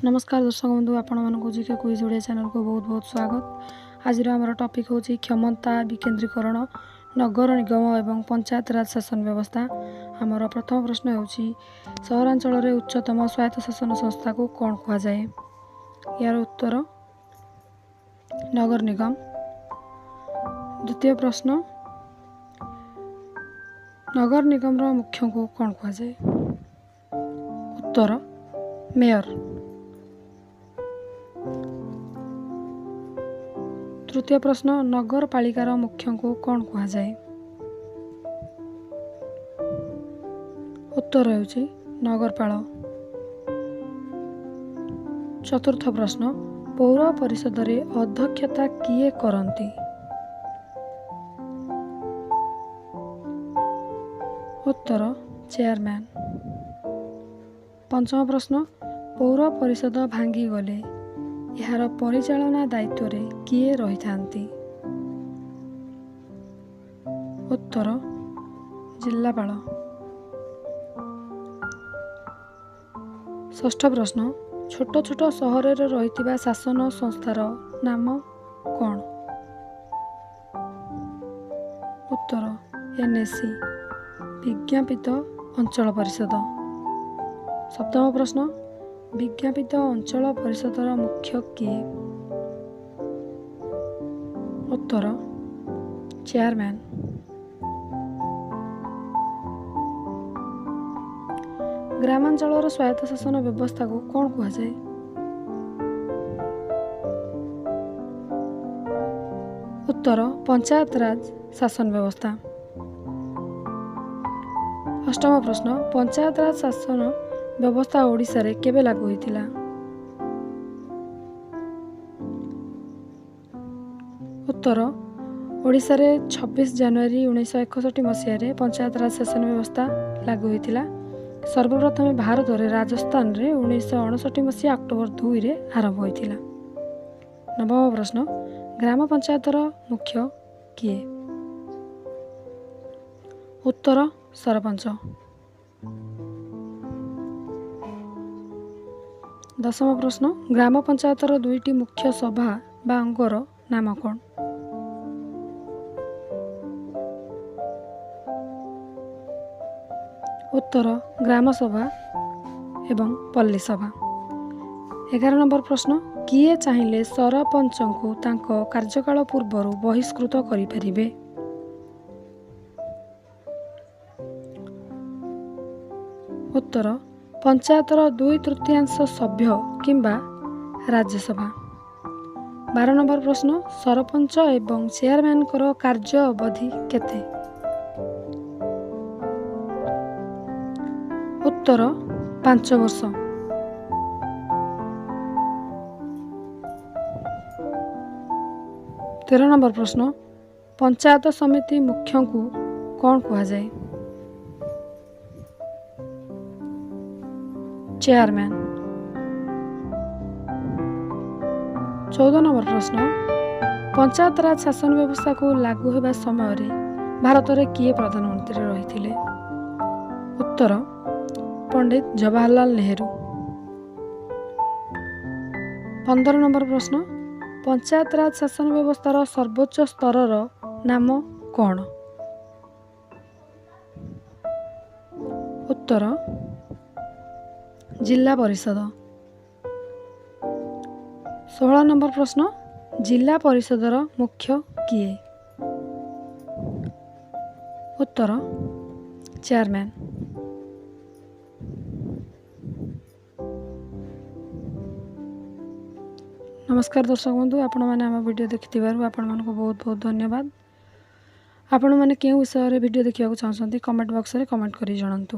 नमस्कार दर्शक बंधु आपण मानक जीके क्विज ओडिया चैनल को बहुत बहुत स्वागत। आज आमर टॉपिक होची क्षमता विकेंद्रीकरण नगर निगम एवं पंचायत राज शासन व्यवस्था। आमर प्रथम प्रश्न होची सहरांचल रे उच्चतम स्वायत्त शासन संस्था को कौन कहा जाए। यार उत्तर नगर निगम। द्वितीय प्रश्न नगर निगम रो मुख्य को कौन कहा जाए। उत्तर मेयर। तृतीय प्रश्न नगर पालिकार मुख्य को कौन कहा जाए। उत्तर होची नगरपाल। चतुर्थ प्रश्न पौर परिषद रे अध्यक्षता किए करंती। उत्तर चेयरमैन। पंचम प्रश्न पौर परिषद भांगी गले यार परिचालना दायित्व रे किए रही थांती। उत्तर जिल्लापाल। षष्ठ प्रश्न छोट छोट सहर रे रहितिबा शासन संस्थार नाम कौन। उत्तर एनएसी विज्ञापित अंचल परिषद। सप्तम प्रश्न विज्ञापित अंचल परिषदर मुख्य किए। उत्तर चेयरमैन। ग्रामांचल स्वायत्त शासन व्यवस्था को कौन कहा जाए। उत्तर पंचायत राज शासन व्यवस्था। अष्टम प्रश्न पंचायत राज शासन व्यवस्था ओडिशा रे केबे लागू होइतिला। उत्तर ओडिशा रे 26 जनवरी 1961 मसीह रे पंचायत राज शासन व्यवस्था लागू होइतिला। सर्वप्रथम भारत रे राजस्थान रे 1959 मसीह अक्टोबर 2 रे आरंभ होइतिला। नवम प्रश्न ग्राम पंचायतर मुख्य किए। उत्तर सरपंच। दशम प्रश्न ग्राम पंचायतर दुईटी मुख्य सभा बा अंगर नाम कौन। उत्तर ग्राम सभा एवं पल्ली सभा। 11 नंबर प्रश्न किए चाहिए सरपंच को तांको कार्यकाल पूर्व बहिष्कृत करिपारिबे। उत्तर पंचायतर 2/3 सभ्य किंबा राज्यसभा। 12 नंबर प्रश्न सरपंच एवं चेयरमैन करो कार्य अवधि केते। उत्तर 5 वर्ष। 13 नंबर प्रश्न पंचायत समिति मुख्य को कौन कहा जाए। चेयरमैन। 14 नंबर प्रश्न पंचायत राज शासन व्यवस्था को लागू होगा समय रे भारत रे किए प्रधानमंत्री रही थिले। उत्तर पंडित जवाहरलाल नेहरू। 15 नंबर प्रश्न पंचायत राज शासन व्यवस्थार सर्वोच्च स्तरर नाम कौन। उत्तर जिला परिषद। 16 नंबर प्रश्न जिला परिषदर मुख्य किए। उत्तर चेयरमैन। नमस्कार दर्शक बंधु आपण मैंने आम वीडियो देखि आपण मानक बहुत बहुत धन्यवाद। आपण मैंने केउ विषय रे वीडियो देखिया चाहते कमेंट बॉक्स रे कमेंट करी जणांतु।